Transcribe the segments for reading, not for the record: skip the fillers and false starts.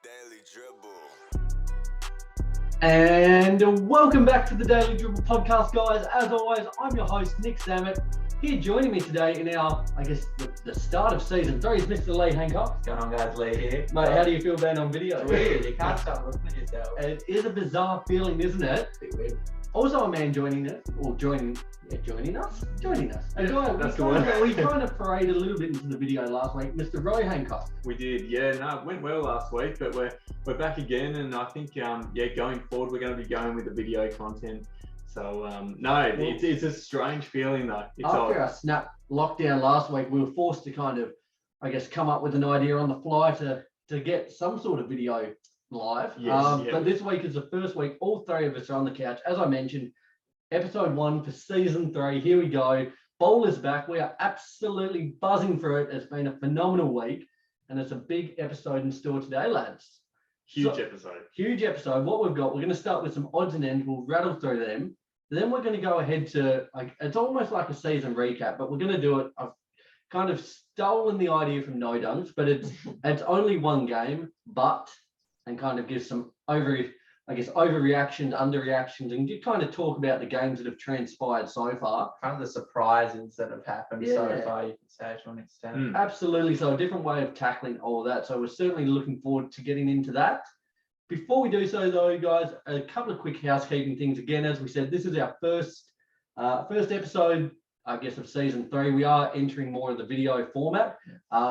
Daily Dribble. And welcome back to the Daily Dribble podcast, guys. As always, I'm your host, Nick Samet. Here joining me today in our, the start of season 3 is Mr. Lee Hancock. What's going on, guys? Lee here. Mate, how do you feel being on video? It's weird. You can't stop looking at yourself. It is a bizarre feeling, isn't it? Also, a man joining us. A guy, That's the one. we kind of paraded a little bit into the video last week, Mr. Roy Hancock. We did, yeah. No, it went well last week, but we're back again, and I think going forward we're going to be going with the video content. So it's a strange feeling though. It's after our snap lockdown last week, we were forced to kind of, come up with an idea on the fly to get some sort of video live. Yes, But this week is the first week all three of us are on the couch. As I mentioned, episode 1 for season 3. Here we go. Bowl is back. We are absolutely buzzing for it. It's been a phenomenal week, and it's a big episode in store today, lads. Huge episode. Huge episode. What we've got, we're going to start with some odds and ends. We'll rattle through them. Then we're going to go ahead to, it's almost like a season recap, but we're going to do it. I've kind of stolen the idea from No Dunks, but it's only one game, and kind of give some overreactions, underreactions, and just kind of talk about the games that have transpired so far. Kind of the surprises that have happened so far, you can say, to an extent. Absolutely. So a different way of tackling all that. So we're certainly looking forward to getting into that. Before we do so, though, guys, a couple of quick housekeeping things. Again, as we said, this is our first episode, of season 3. We are entering more of the video format.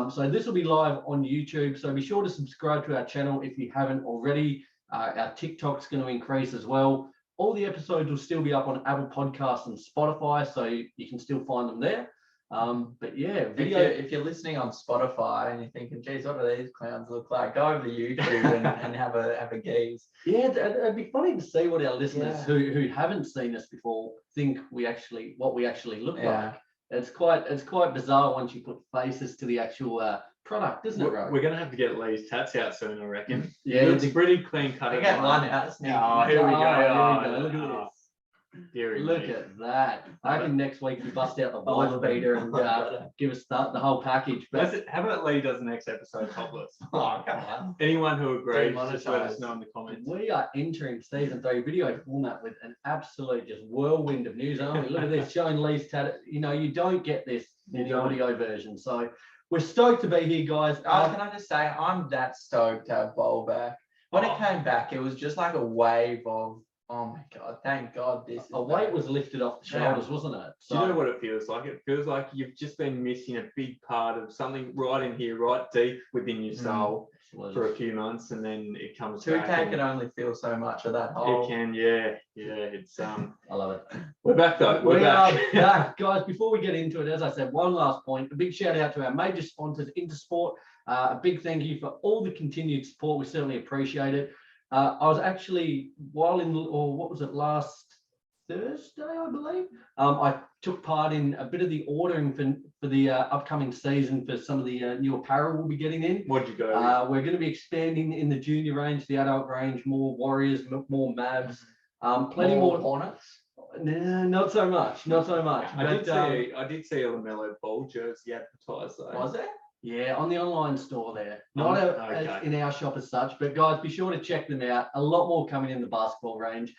So this will be live on YouTube. So be sure to subscribe to our channel if you haven't already. Our TikTok's going to increase as well. All the episodes will still be up on Apple Podcasts and Spotify, so you can still find them there. But yeah, video. If you're listening on Spotify and you're thinking, geez, what do these clowns look like? Go over to YouTube and have a gaze. Yeah, it'd be funny to see what our listeners who haven't seen us before think what we actually look like. It's quite bizarre once you put faces to the actual product, isn't it, right? We're going to have to get Lee's tats out soon, I reckon. Yeah, it's pretty clean cut. I get one out. Oh, here we go. Look at this. Deary Look me. at that. I reckon next week we bust out the boiler beater and give us the whole package. But How about Lee does the next episode topless? Oh, come on. Anyone who agrees, just let us know in the comments. we are entering season 3 video format with an absolute just whirlwind of news, aren't we? Look at this, showing Lee's tat. You don't get this in the audio version. So we're stoked to be here, guys. Can I just say, I'm that stoked to have Bowl back. When it came back, it was just like a wave of, oh my God, thank God this is a weight was lifted off the shoulders, wasn't it? Do you know what it feels like? It feels like you've just been missing a big part of something right in here, right deep within your soul for a few months, and then it comes back. 2K can only feel so much of that hole. It can, yeah. It's I love it. We're back though. We are back, guys. Before we get into it, as I said, one last point. A big shout out to our major sponsors, Intersport. A big thank you for all the continued support. We certainly appreciate it. I was actually, last Thursday, I believe, I took part in a bit of the ordering for the upcoming season for some of the new apparel we'll be getting in. What'd you go We're going to be expanding in the junior range, the adult range, more Warriors, more Mavs, plenty more Hornets. No, not so much. I did see a LaMelo Ball jersey advertised though. Was it? Yeah, on the online store there. Not in our shop as such, but guys, be sure to check them out. A lot more coming in the basketball range.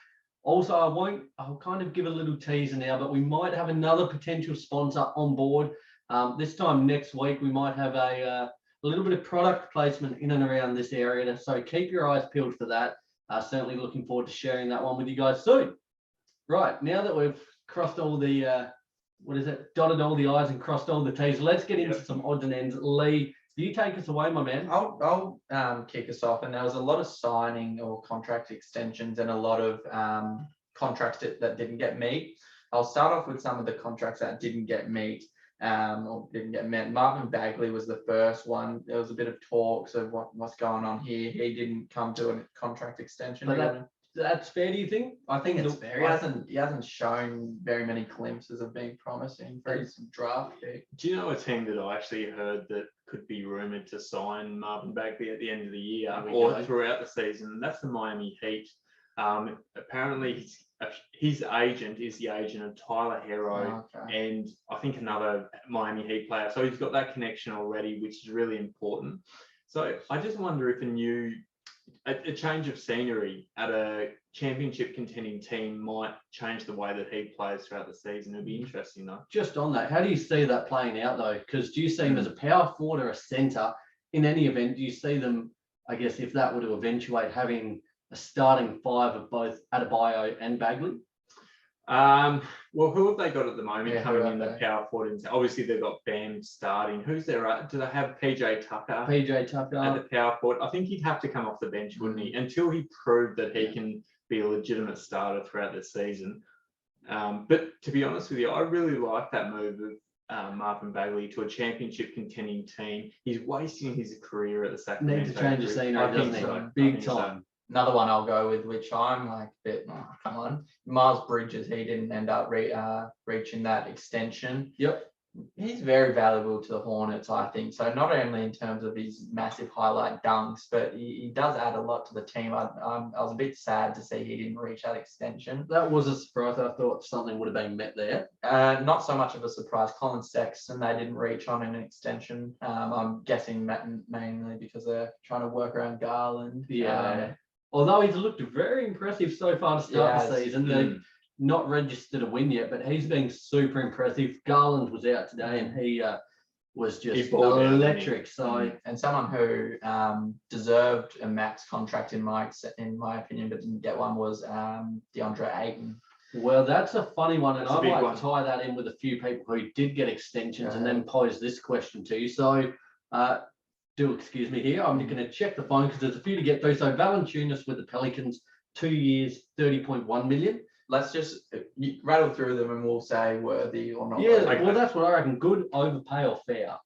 Also, I'll kind of give a little teaser now, but we might have another potential sponsor on board. This time next week, we might have a little bit of product placement in and around this area. So keep your eyes peeled for that. Certainly looking forward to sharing that one with you guys soon. Right, now that we've crossed all the dotted all the I's and crossed all the T's. Let's get into some odds and ends. Lee, you take us away, my man. I'll kick us off. And there was a lot of signing or contract extensions and a lot of contracts that didn't get meet. I'll start off with some of the contracts that didn't get meet or didn't get met. Marvin Bagley was the first one. There was a bit of talks of what's going on here. He didn't come to a contract extension. But that's fair, do you think? I think it's fair. He hasn't shown very many glimpses of being promising for his draft pick. Do you know a team that I actually heard that could be rumoured to sign Marvin Bagley at the end of the year or throughout the season? And that's the Miami Heat. Apparently, his agent is the agent of Tyler Hero and I think another Miami Heat player. So he's got that connection already, which is really important. So I just wonder if a new a change of scenery at a championship contending team might change the way that he plays throughout the season. It'll be interesting though. Just on that, how do you see that playing out though? Because do you see him as a power forward or a centre in any event? Do you see them, I guess, if that were to eventuate, having a starting five of both Adebayo and Bagley? Well, who have they got at the moment coming in the they? power forward? Obviously, they've got Bam starting. Who's there? Do they have PJ Tucker? PJ Tucker at the power forward. I think he'd have to come off the bench, wouldn't he? Until he proved that he can be a legitimate starter throughout the season. But to be honest with you, I really like that move of Marvin Bagley to a championship contending team. He's wasting his career at the Sacramento. Need to change the scenery, doesn't he? So. Big time. Another one I'll go with, which I'm like a bit, come on, Miles Bridges. He didn't end up reaching that extension. Yep. He's very valuable to the Hornets, I think. So not only in terms of his massive highlight dunks, but he does add a lot to the team. I was a bit sad to see he didn't reach that extension. That was a surprise. I thought something would have been met there. Not so much of a surprise. Colin Sexton, they didn't reach on an extension. I'm guessing mainly because they're trying to work around Garland. Yeah. Although he's looked very impressive so far to start the season. They've not registered a win yet, but he's been super impressive. Garland was out today and he was just electric. And someone who deserved a max contract in my opinion, but didn't get one was DeAndre Ayton. Well, that's a funny one, and I might tie that in with a few people who did get extensions and then pose this question to you. So do excuse me here. I'm going to check the phone because there's a few to get through. So Valanciunas with the Pelicans, 2 years, 30.1 million. Let's just rattle through them and we'll say worthy or not. Yeah, well, that's what I reckon. Good, overpay, or fair.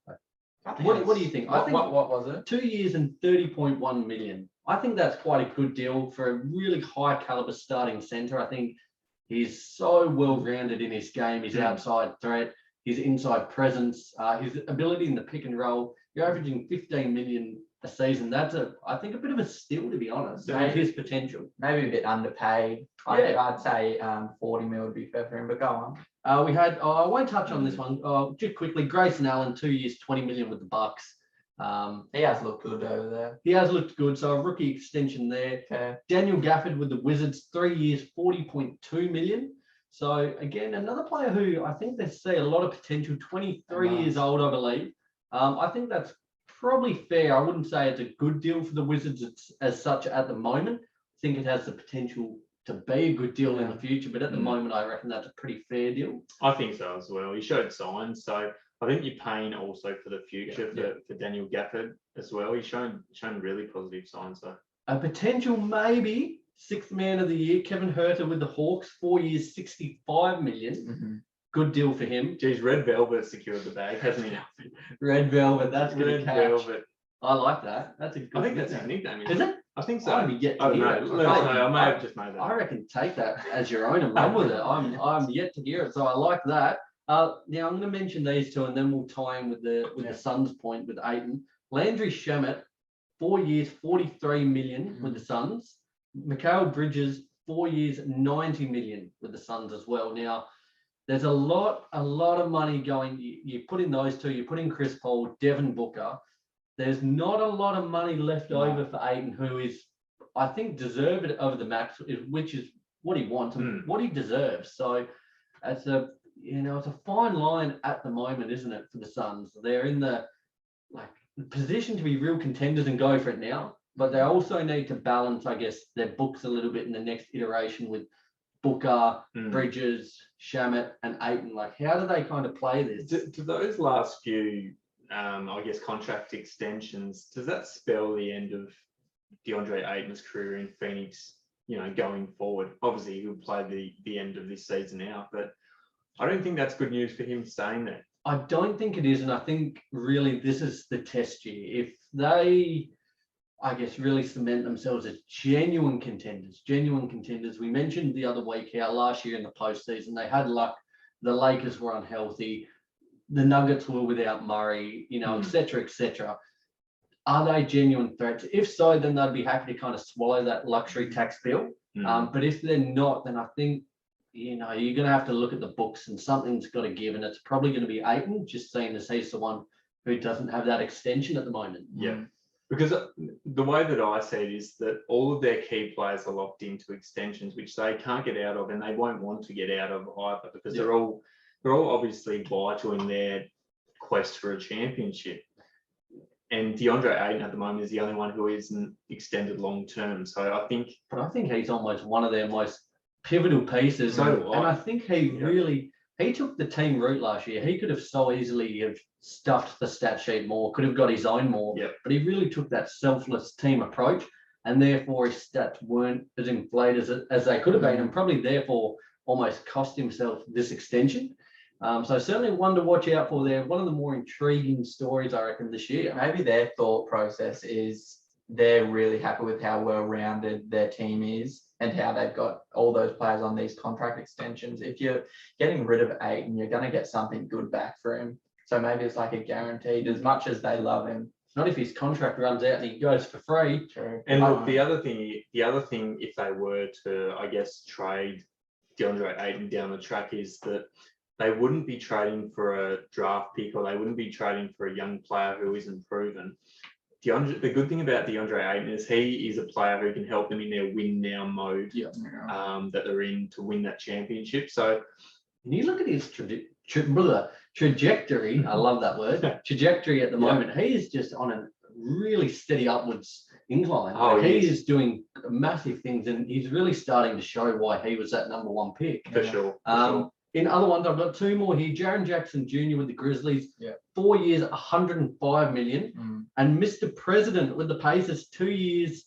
What do you think? I think what was it? 2 years and 30.1 million. I think that's quite a good deal for a really high caliber starting centre. I think he's so well rounded in his game, his outside threat, his inside presence, his ability in the pick and roll. You're averaging 15 million a season. That's I think a bit of a steal, to be honest, of his potential. Maybe a bit underpaid. I'd say 40 mil would be fair for him, but go on. We had, I won't touch on this one, just quickly, Grayson Allen, 2 years, 20 million with the Bucks. He has looked good over there. He has looked good, so a rookie extension there. Okay. Daniel Gafford with the Wizards, 3 years, 40.2 million. So again, another player who I think they see a lot of potential, 23 years old, I believe. I think that's probably fair. I wouldn't say it's a good deal for the Wizards as such at the moment. I think it has the potential to be a good deal in the future, but at the moment, I reckon that's a pretty fair deal. I think so as well. He showed signs, so I think you're paying also for the future for Daniel Gafford as well. He's shown really positive signs. So a potential maybe sixth man of the year, Kevin Huerter with the Hawks, 4 years, 65 million. Good deal for him. Geez, Red Velvet secured the bag, hasn't he? Red Velvet, that's good. Red Velvet. I like that. That's a good. I think that's his nickname. Is it? I think so. I yet to I don't hear know. it. Let us know. I may have just made that. I reckon take that as your own and run with it. I'm yet to hear it, so I like that. Now I'm going to mention these two, and then we'll tie in with the Suns point with Ayton. Landry Shamet, 4 years, 43 million with the Suns. Mikal Bridges, 4 years, 90 million with the Suns as well. Now, there's a lot of money going. You put in those two, you put in Chris Paul, Devin Booker. There's not a lot of money left over for Ayton, who is, I think, deserved it over the max, which is what he wants and what he deserves. So it's it's a fine line at the moment, isn't it, for the Suns? They're in the position to be real contenders and go for it now, but they also need to balance, I guess, their books a little bit in the next iteration with Booker, Bridges, Shamet, and Ayton. Like, how do they kind of play this? Do those last few, I guess, contract extensions, does that spell the end of DeAndre Ayton's career in Phoenix, going forward? Obviously, he'll play the end of this season out, but I don't think that's good news for him staying there. I don't think it is, and I think really this is the test year. If they, I guess, really cement themselves as genuine contenders. We mentioned the other week how last year in the postseason they had luck. The Lakers were unhealthy. The Nuggets were without Murray, et cetera, et cetera. Are they genuine threats? If so, then they'd be happy to kind of swallow that luxury tax bill. But if they're not, then I think, you're going to have to look at the books and something's got to give. And it's probably going to be Ayton, just seeing as he's the one who doesn't have that extension at the moment. Yeah. Because the way that I see it is that all of their key players are locked into extensions, which they can't get out of, and they won't want to get out of either, because they're all obviously vital in their quest for a championship. And DeAndre Ayton at the moment is the only one who isn't extended long term. So I think he's almost one of their most pivotal pieces. So and I think he took the team route last year. He could have so easily have stuffed the stat sheet more, could have got his own more, but he really took that selfless team approach, and therefore his stats weren't as inflated as they could have been, and probably therefore almost cost himself this extension. So certainly one to watch out for there. One of the more intriguing stories, I reckon, this year. Maybe their thought process is they're really happy with how well-rounded their team is and how they've got all those players on these contract extensions. If you're getting rid of Ayton, you're going to get something good back for him. So maybe it's like a guaranteed, as much as they love him. Not if his contract runs out and he goes for free. True. And look, the other thing, if they were to, I guess, trade DeAndre Ayton down the track, is that they wouldn't be trading for a draft pick, or they wouldn't be trading for a young player who isn't proven. The good thing about DeAndre Ayton is he is a player who can help them in their win now mode that they're in to win that championship. So when you look at his trajectory, I love that word, trajectory at the moment, he is just on a really steady upwards incline. He is doing massive things, and he's really starting to show why he was that number one pick. For sure. In other ones, I've got two more here. Jaren Jackson Jr. with the Grizzlies, 4 years, $105 million. And Mr. President with the Pacers, 2 years,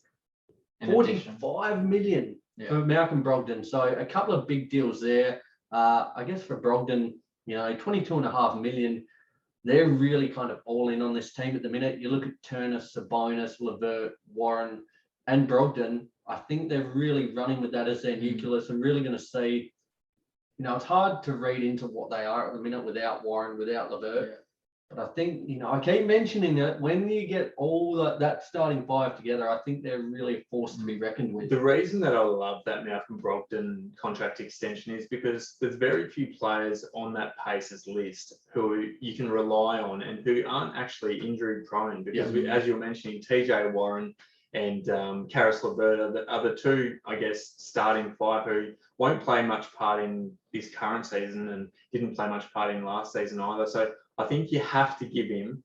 $45 million for Malcolm Brogdon. So a couple of big deals there. I guess for Brogdon, $22.5 million. They're really kind of all in on this team at the minute. You look at Turner, Sabonis, LeVert, Warren, and Brogdon. I think they're really running with that as their nucleus. I'm really going to see. It's hard to read into what they are at the minute without Warren, without LeVert. But I think, I keep mentioning it, when you get all that starting five together, I think they're really a force to be reckoned with. The reason that I love that Malcolm Brogdon contract extension is because there's very few players on that Pacers list who you can rely on and who aren't actually injury prone. Because as you were mentioning, TJ Warren and Karis LeVert are the two, I guess, starting five who won't play much part in this current season and didn't play much part in last season either. So I think you have to give him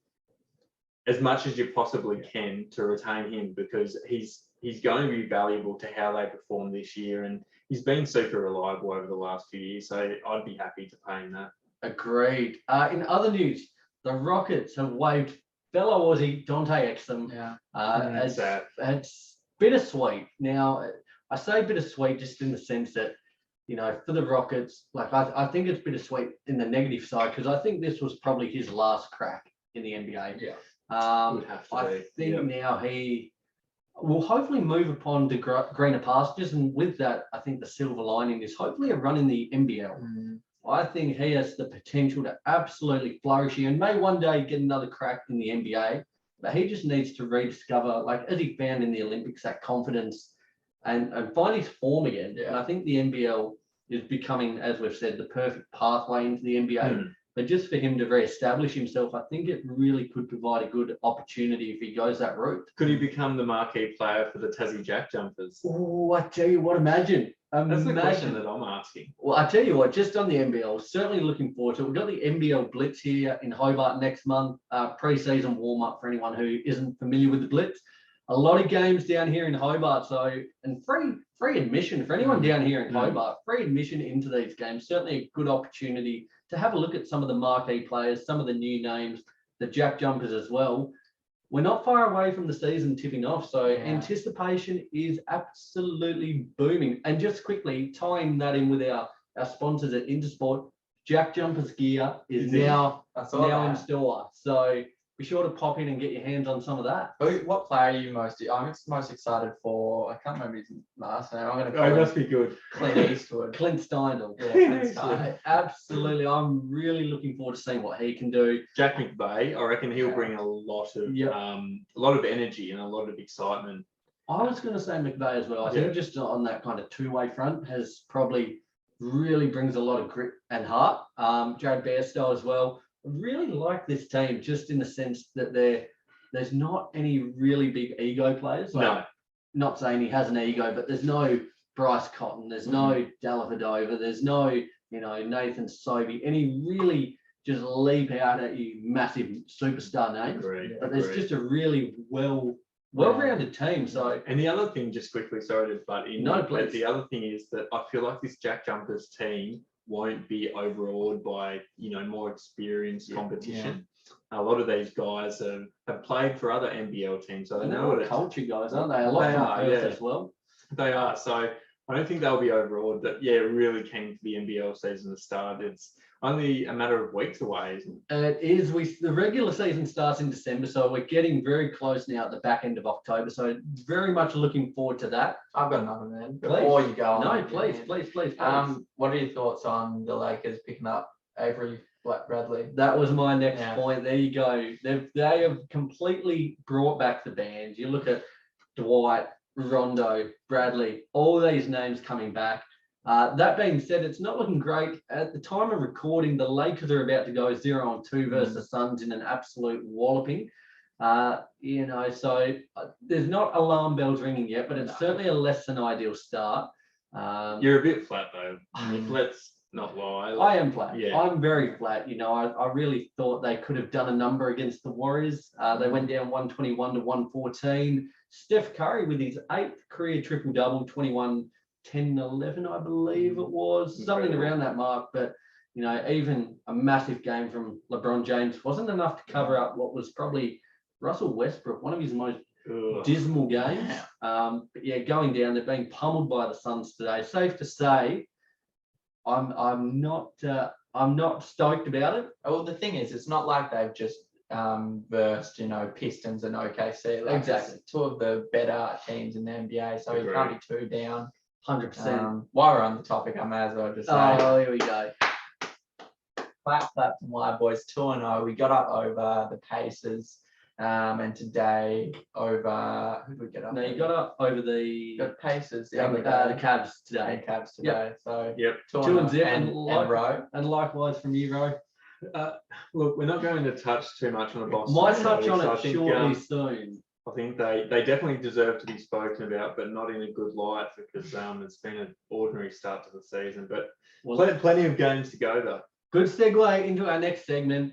as much as you possibly can to retain him, because he's going to be valuable to how they perform this year, and he's been super reliable over the last few years. So I'd be happy to pay him that. Agreed. In other news, the Rockets have waived fellow Aussie Dante Exum. It's bittersweet. Now, I say bittersweet just in the sense that, for the Rockets, I think it's bittersweet in the negative side, because I think this was probably his last crack in the NBA. I think now he will hopefully move upon to greener pastures, and with that, I think the silver lining is hopefully a run in the NBL. I think he has the potential to absolutely flourish here and may one day get another crack in the NBA, but he just needs to rediscover, as he found in the Olympics, that confidence and find his form again. And I think the NBL is becoming, as we've said, the perfect pathway into the NBA. But just for him to re-establish himself, I think it really could provide a good opportunity if he goes that route. Could he become the marquee player for the Tassie Jack Jumpers? Oh, I tell you what, imagine. That's the question that I'm asking. Well, I tell you what, just on the NBL, certainly looking forward to it. We've got the NBL Blitz here in Hobart next month, pre-season warm-up for anyone who isn't familiar with the Blitz. A lot of games down here in Hobart, and free admission for anyone down here in Hobart, free admission into these games. Certainly a good opportunity to have a look at some of the marquee players, some of the new names, the Jack Jumpers as well. We're not far away from the season tipping off, so anticipation is absolutely booming. And just quickly tying that in with our sponsors at Intersport, Jack Jumpers gear is now in store. So be sure to pop in and get your hands on some of that. What player are you I'm most excited for? I can't remember his last name. I'm going to call him must be good. Clint Eastwood. Clint Steindl. Absolutely. I'm really looking forward to seeing what he can do. Jack McVeigh, I reckon he'll bring a lot of energy and a lot of excitement. I was going to say McVeigh as well. I think just on that kind of two-way front has probably really brings a lot of grit and heart. Jared Bairstow as well. I really like this team just in the sense that they're there's not any really big ego players. Like, No. Not saying he has an ego, but there's no Bryce Cotton, there's no Dellavedova, there's no, Nathan Sobey, any really just leap out at you massive superstar names. But there's just a really well-rounded team. So, and the other thing, just quickly, sorry to butt in. No, but please. the other thing is that I feel like this Jack Jumpers team won't be overawed by more experienced competition. A lot of these guys have played for other NBL teams, so they know what culture guys, aren't they? A lot They from are, Perth yeah. as well. They are. So I don't think they'll be overawed. But really keen for the NBL season to start. It's only a matter of weeks away, isn't it? It is. The regular season starts in December, so we're getting very close now at the back end of October. So very much looking forward to that. I've got another man before you go on. No, please. What are your thoughts on the Lakers picking up Avery Bradley? That was my next point. There you go. They have completely brought back the band. You look at Dwight, Rondo, Bradley, all these names coming back. That being said, it's not looking great. At the time of recording, the Lakers are about to go 0-2 versus the Suns in an absolute walloping. So there's not alarm bells ringing yet, but it's certainly a less than ideal start. You're a bit flat though. Let's not lie. I am flat. Yeah. I'm very flat. I really thought they could have done a number against the Warriors. They went down 121 to 114. Steph Curry with his 8th career triple-double, 21, 10, 11, I believe it was. Something around that mark. But, even a massive game from LeBron James wasn't enough to cover up what was probably Russell Westbrook, one of his most dismal games. But going down, they're being pummeled by the Suns today. Safe to say, I'm not stoked about it. Well, the thing is, it's not like they've just versed, Pistons and OKC. Like, Exactly. it's two of the better teams in the NBA, so you can't be too down. 100%. While we're on the topic, I may as well just say, here we go. clap to my boys, 2-0. We got up over the Pacers, and today over who did we get up? No, you got up over the Pacers the Cavs today. Cavs today. So 2-0 and likewise from you, Ro. Look, we're not going to touch too much on the Boston. Might touch on so it shortly soon. I think they definitely deserve to be spoken about, but not in a good light because it's been an ordinary start to the season. But plenty of games to go though. Good segue into our next segment.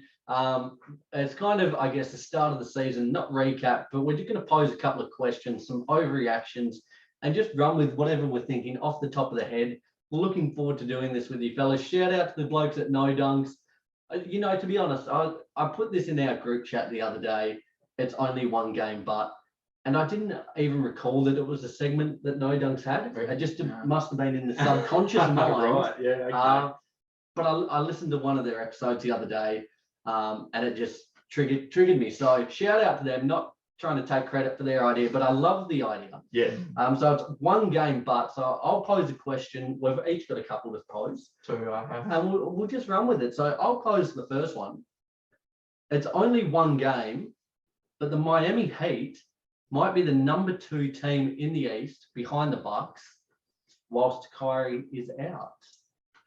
It's kind of, I guess, the start of the season, not recap, but we're just going to pose a couple of questions, some overreactions, and just run with whatever we're thinking off the top of the head. We're looking forward to doing this with you fellas. Shout out to the blokes at No Dunks. To be honest, I put this in our group chat the other day. It's only one game, and I didn't even recall that it was a segment that No Dunks had. It just must have been in the subconscious mind. Right, yeah. Okay. But I listened to one of their episodes the other day, and it just triggered me. So shout out to them, not trying to take credit for their idea, but I love the idea. Yeah. So it's one game, so I'll pose a question. We've each got a couple to pose. two I have. And we'll just run with it. So I'll pose the first one. It's only one game, but the Miami Heat might be the number 2 team in the East behind the Bucks, whilst Kyrie is out.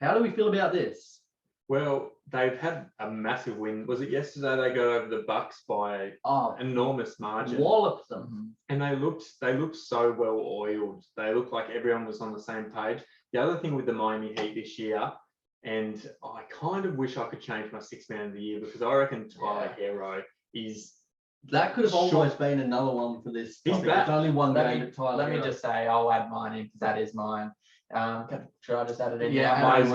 How do we feel about this? Well, they've had a massive win. Was it yesterday they got over the Bucks by enormous margin? Walloped them. And they looked so well oiled. They looked like everyone was on the same page. The other thing with the Miami Heat this year, and I kind of wish I could change my 6th man of the year because I reckon Tyler Hero is. That could have almost been another one for this. He's topic. back. It's only one game at Tyler. Let me just say, I'll add mine in because that is mine. Should I just add it in? Yeah, mine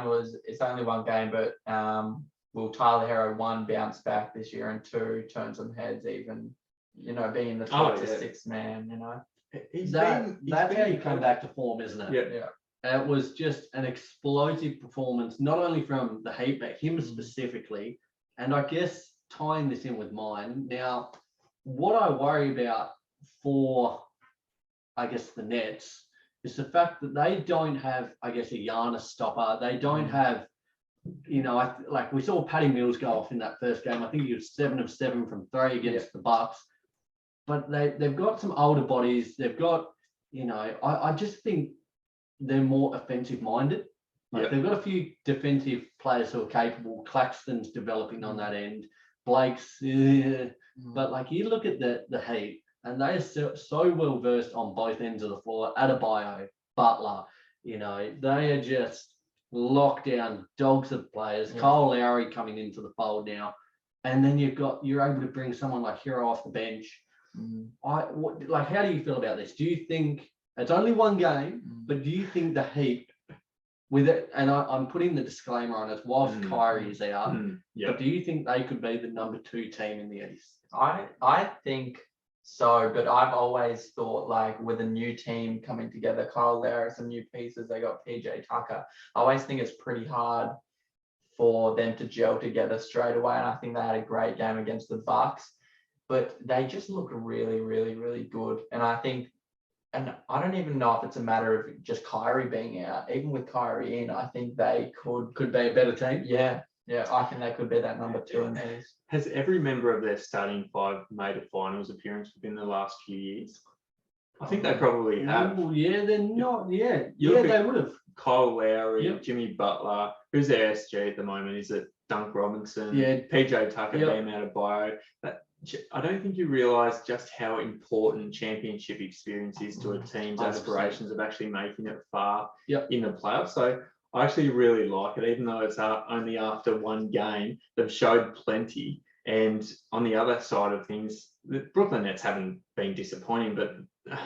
was. It's only one game, but will Tyler Hero 1 bounce back this year and 2 turn some heads, even being the top to 6th man. That's how you come back to form, isn't it? Yeah. It was just an explosive performance, not only from the Heat, but him specifically. And I guess tying this in with mine, now, what I worry about for, I guess, the Nets is the fact that they don't have, I guess, a Giannis stopper. They don't have, like we saw Patty Mills go off in that first game. I think he was 7 of 7 from 3 against the Bucks. But they've got some older bodies. They've got, I just think they're more offensive minded. They've got a few defensive players who are capable. Claxton's developing on that end. Blake's But like you look at the Heat, and they are so well versed on both ends of the floor. Adebayo, Butler, they are just locked down dogs of players. Yeah. Kyle Lowry coming into the fold now, and then you're able to bring someone like Hero off the bench. How do you feel about this? Do you think it's only one game, but do you think the Heat with it? And I'm putting the disclaimer on it whilst Kyrie is out, but do you think they could be the number 2 team in the East? I think so, but I've always thought like with a new team coming together, Kyle Lowry, some new pieces, they got PJ Tucker. I always think it's pretty hard for them to gel together straight away. And I think they had a great game against the Bucks, but they just look really, really, really good. And I don't even know if it's a matter of just Kyrie being out. Even with Kyrie in, I think they could be a better team. Yeah, I think they could be that number 2 in the East. Has every member of their starting 5 made a finals appearance within the last few years? I think they probably have. Yeah, they're not. Yeah, they would have. Kyle Lowry, Jimmy Butler. Who's their SG at the moment? Is it Dunk Robinson? Yeah. PJ Tucker, Bam Adebayo. I don't think you realise just how important championship experience is to a team's 100%. Aspirations of actually making it far in the playoffs. So I actually really like it, even though it's only after one game. They've showed plenty. And on the other side of things, the Brooklyn Nets haven't been disappointing, but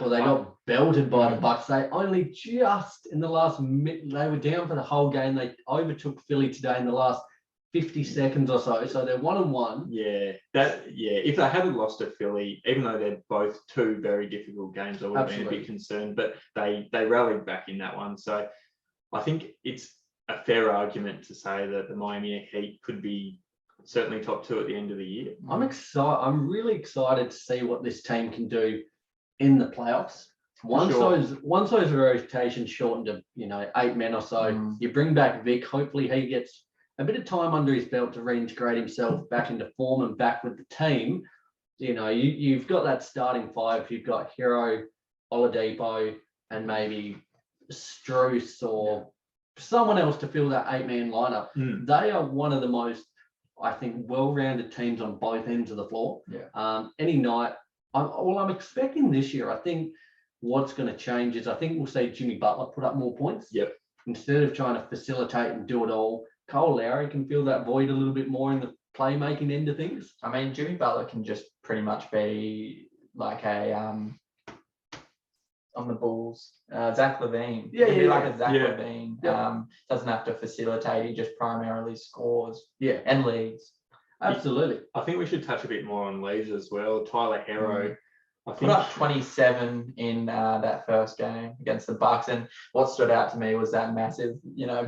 they got belted by the Bucks. They only just in the last minute, they were down for the whole game. They overtook Philly today in the last 50 seconds or so. So they're 1-1. If they hadn't lost to Philly, even though they're both 2 very difficult games, I would have been a bit concerned. But they rallied back in that one. So I think it's a fair argument to say that the Miami Heat could be certainly top 2 at the end of the year. I'm excited. I'm really excited to see what this team can do in the playoffs. Once those rotations shorten to 8 men or so, you bring back Vic. Hopefully he gets a bit of time under his belt to reintegrate himself back into form and back with the team. You've got that starting 5. You've got Hero, Oladipo, and maybe Strus or someone else to fill that 8-man lineup. They are one of the most, I think, well-rounded teams on both ends of the floor. Any night. I'm expecting this year, I think what's going to change is I think we'll see Jimmy Butler put up more points. Instead of trying to facilitate and do it all, Kyle Lowry can fill that void a little bit more in the playmaking end of things. I mean, Jimmy Butler can just pretty much be like a on the Bulls, Zach LaVine. Like a Zach LaVine. Doesn't have to facilitate. He just primarily scores. And leads. Absolutely. I think we should touch a bit more on leads as well. Tyler Hero. I think put up 27 in that first game against the Bucks, and what stood out to me was that massive,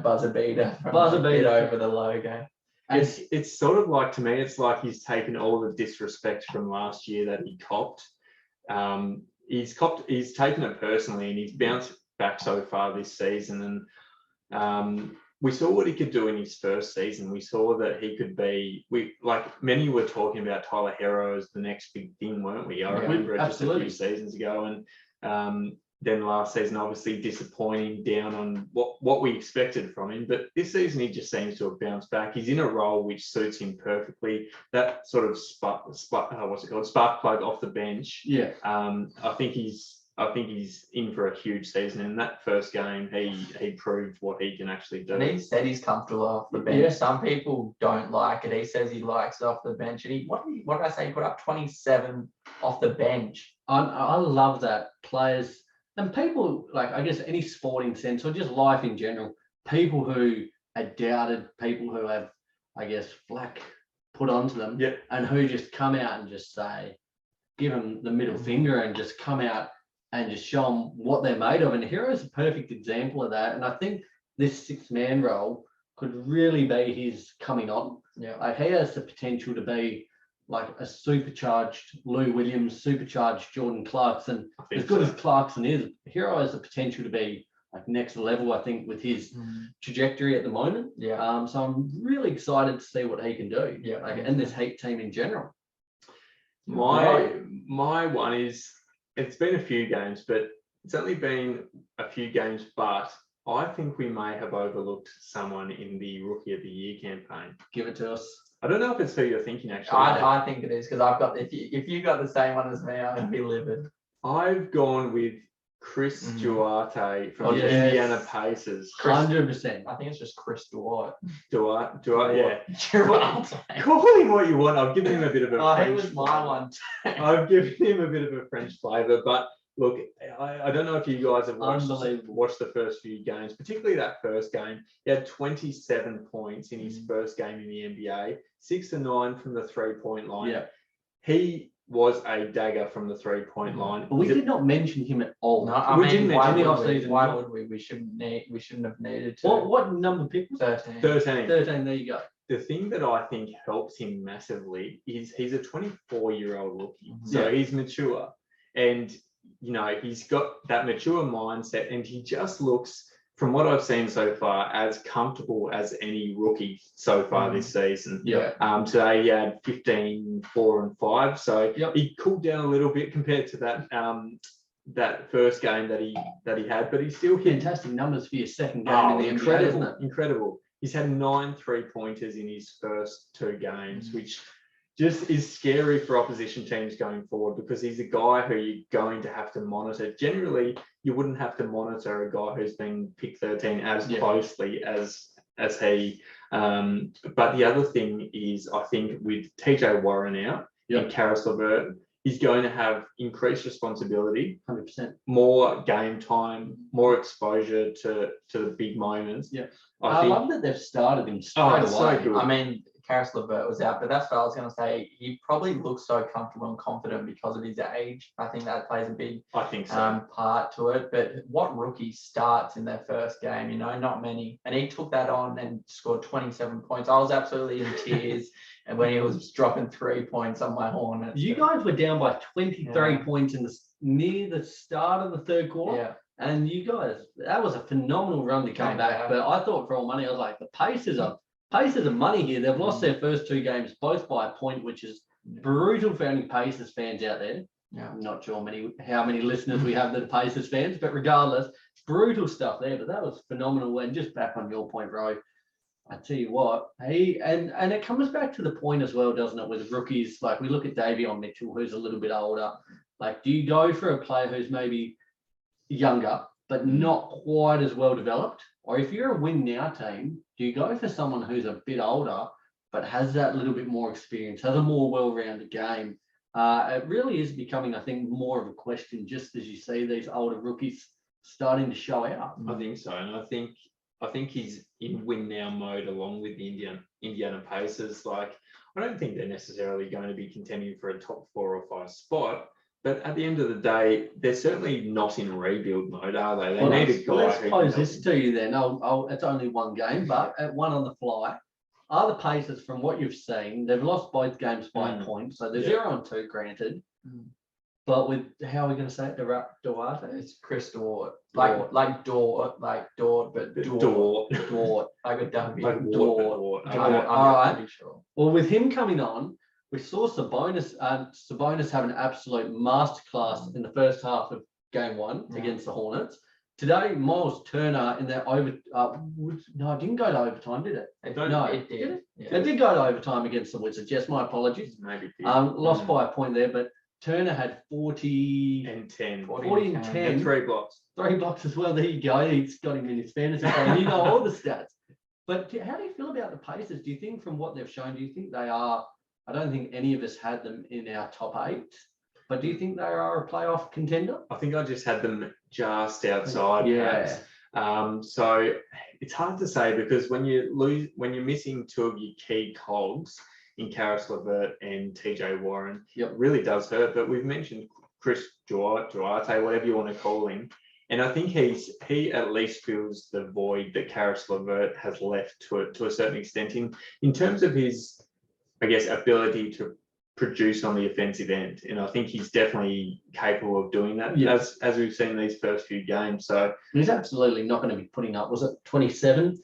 buzzer beater over the logo. It's sort of like, to me, it's like he's taken all the disrespect from last year that he copped. He's taken it personally, and he's bounced back so far this season. And we saw what he could do in his first season. We saw that he could be. Many were talking about Tyler Hero as the next big thing, weren't we? I remember it just a few seasons ago, and then last season, obviously disappointing down on what we expected from him. But this season, he just seems to have bounced back. He's in a role which suits him perfectly. That sort of spark plug off the bench. I think he's in for a huge season. In that first game, he proved what he can actually do. And he said he's comfortable off the bench. Some people don't like it. He says he likes it off the bench. And what did I say? He put up 27 off the bench. I love that. Players and people, I guess any sporting sense or just life in general, people who are doubted, people who have, I guess, flack put onto them, and who just come out and just say, give them the middle finger and just come out and just show them what they're made of. And Hero's a perfect example of that. And I think this 6-man role could really be his coming on. He has the potential to be like a supercharged Lou Williams, supercharged Jordan Clarkson. As good as Clarkson is, Hero has the potential to be like next level, I think, with his trajectory at the moment. So I'm really excited to see what he can do. And this Heat team in general. My one is, it's been a few games, but it's only been a few games, but I think we may have overlooked someone in the Rookie of the Year campaign. Give it to us. I don't know if it's who you're thinking actually. I think it is because I've got if you got the same one as me, I'm gonna be livid. I've gone with Chris Duarte from the Yes. Indiana Pacers. 100%. I think it's just Chris Duarte. Duarte, yeah. Duarte. Call him what you want. I've given him a bit of a Oh, he French was my flavour. one. I've given him a bit of a French flavour, but look, I don't know if you guys have watched the first few games, particularly that first game. He had 27 points in his first game in the NBA, 6 to 9 from the 3-point line. Yeah. He was a dagger from the 3-point line. But we did not mention him at all. No, I we mean, didn't why mention the would off we? season. Why would we? We shouldn't have needed to. What number pick was 13. 13. 13, there you go. The thing that I think helps him massively is he's a 24-year-old rookie. So Yeah. he's mature. And, you know, he's got that mature mindset and he just looks, from what I've seen so far, as comfortable as any rookie so far this season. Yeah. Today he had 15, 4 and 5. So Yep. he cooled down a little bit compared to that that first game that he had, but he still hit Fantastic numbers for your second game in the NBA, isn't it? incredible. He's had 9 3-pointers in his first 2 games, which just is scary for opposition teams going forward because he's a guy who you're going to have to monitor. Generally, you wouldn't have to monitor a guy who's been picked 13 as closely as he. But the other thing is, I think with TJ Warren out and Karis LeVert, he's going to have increased responsibility, 100%. more game time, more exposure to the big moments. Yeah. I I love that they've started him straight away. So good. I mean, Karis LeVert was out, but that's what I was going to say. He probably looks so comfortable and confident because of his age. I think that plays a big part to it. But what rookie starts in their first game? You know, not many. And he took that on and scored 27 points. I was absolutely in tears. And when he was dropping 3 points on my Hornets. You guys were down by 23 points in near the start of the third quarter. Yeah. And you guys, that was a phenomenal run to come back. But I thought for all money, I was like, the Pacers are money here. They've lost their first 2 games, both by a point, which is brutal for any Pacers fans out there. Yeah. I'm not sure how many listeners we have that are Pacers fans, but regardless, brutal stuff there. But that was phenomenal. And just back on your point, Ro, I tell you what, and it comes back to the point as well, doesn't it, with rookies? Like we look at Davion Mitchell, who's a little bit older. Like, do you go for a player who's maybe younger, but not quite as well developed? Or if you're a win now team, do you go for someone who's a bit older, but has that little bit more experience, has a more well-rounded game? It really is becoming, I think, more of a question just as you see these older rookies starting to show out. I think so. And I think he's in win now mode along with the Indiana Pacers. Like, I don't think they're necessarily going to be contending for a top 4 or 5 spot. But at the end of the day, they're certainly not in rebuild mode, are they? They need a guy. Let's pose this to you then. It's only one game, but at one on the fly. Are the Pacers, from what you've seen, they've lost both games by a point, so they're 0-2, granted. But with how are we going to say it? Duarte? It's Chris Dort. Like Dort, but Dort. Like a W. Like Dort. All right. Pretty sure. Well, with him coming on, we saw Sabonis have an absolute masterclass in the first half of game 1 against the Hornets. Today, Miles Turner in their no, it didn't go to overtime, did it? It did. It did go to overtime against the Wizards. Yes, my apologies. Maybe. Lost by a point there, but Turner had 40 and 10. 40 and 10. And 3 blocks. 3 blocks as well. There you go. He's got him in his fantasy team. You know all the stats. But how do you feel about the Pacers? Do you think from what they've shown, do you think they are, I don't think any of us had them in our top 8, but do you think they are a playoff contender? I think I just had them just outside. Perhaps. So it's hard to say because when you're missing 2 of your key cogs in Karis LeVert and TJ Warren, it really does hurt. But we've mentioned Chris Duarte, whatever you want to call him. And I think he at least fills the void that Karis LeVert has left to a certain extent in terms of his, I guess, ability to produce on the offensive end. And I think he's definitely capable of doing that as we've seen these first few games. So he's absolutely not going to be putting up, was it 27?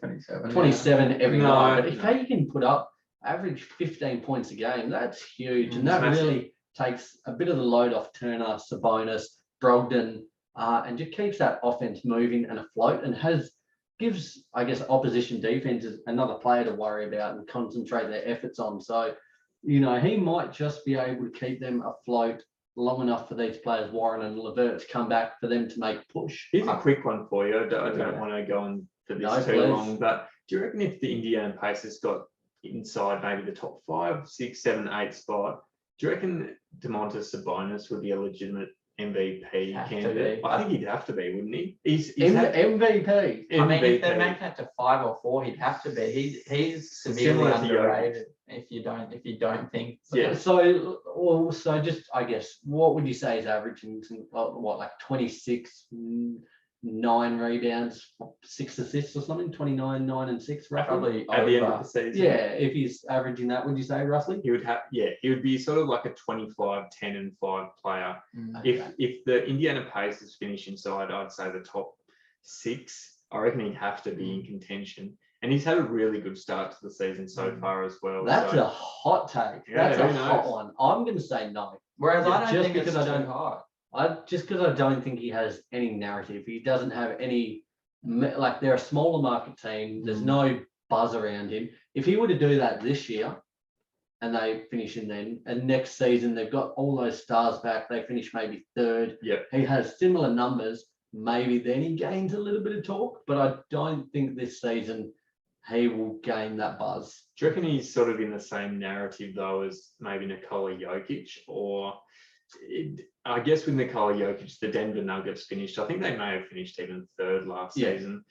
27 every night. But if he can put up average 15 points a game, that's huge. And that really takes a bit of the load off Turner, Sabonis, Brogdon, and just keeps that offense moving and afloat and gives, I guess, opposition defenses another player to worry about and concentrate their efforts on. So, he might just be able to keep them afloat long enough for these players, Warren and Levert, to come back for them to make a push. Here's a quick one for you. I don't want to go on for this too long, but do you reckon if the Indiana Pacers got inside maybe the top 5, 6, 7, 8 spot, do you reckon Domantas Sabonis would be a legitimate MVP candidate? I think he'd have to be, wouldn't he? He's MVP. I mean, if they're making it to 5 or 4, he'd have to be. He's severely underrated. If you don't think so. Yeah. So just, I guess, what would you say is averaging? What, like 26, 9 rebounds, 6 assists or something? 29, 9 and 6, roughly. Probably at the end of the season. Yeah, if he's averaging that, would you say roughly? He would be sort of like a 25, 10 and 5 player. If the Indiana Pacers finish inside, I'd say the top 6, I reckon he'd have to be in contention. And he's had a really good start to the season so far as well. That's a hot take. Yeah, that's a hot one. I'm going to say no. Whereas I don't just think because it's I don't too hot. just because I don't think he has any narrative. He doesn't have any, like, they're a smaller market team. There's no buzz around him. If he were to do that this year and they finish in then, and next season they've got all those stars back, they finish maybe 3rd. Yep. He has similar numbers. Maybe then he gains a little bit of talk, but I don't think this season he will gain that buzz. Do you reckon he's sort of in the same narrative though as maybe Nikola Jokic? Or I guess with Nikola Jokic, the Denver Nuggets finished. I think they may have finished even 3rd last season.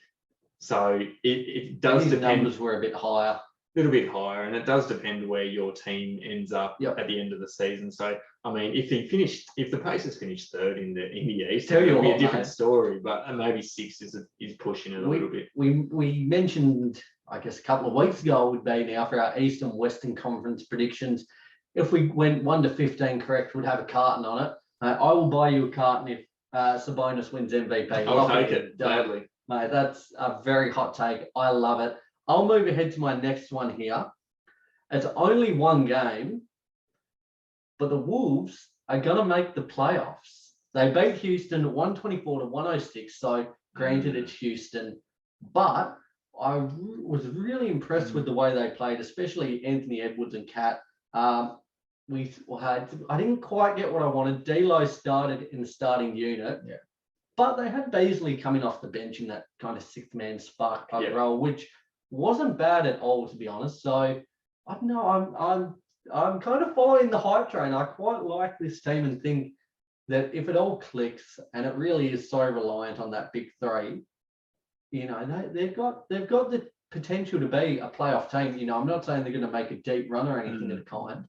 So it does depend. Numbers were a bit higher. Little bit higher, and it does depend where your team ends up at the end of the season. So, I mean, if the Pacers finish 3rd in the East, it'll be a different story. But maybe 6 is pushing it a little bit. We mentioned, I guess, a couple of weeks ago would be now for our East and Western Conference predictions. If we went 1 to 15 correct, we'd have a carton on it. I will buy you a carton if Sabonis wins MVP. I'll take it gladly, mate. That's a very hot take. I love it. I'll move ahead to my next one here. It's only one game, but the Wolves are going to make the playoffs. They beat Houston 124 to 106. So granted, it's Houston, but I was really impressed with the way they played, especially Anthony Edwards and Cat. I didn't quite get what I wanted. D'Lo started in the starting unit, but they had Beasley coming off the bench in that kind of 6th man spark plug role, which wasn't bad at all, to be honest. So I don't know. I'm kind of following the hype train. I quite like this team and think that if it all clicks, and it really is so reliant on that big 3, they've got the potential to be a playoff team. I'm not saying they're going to make a deep run or anything of the kind,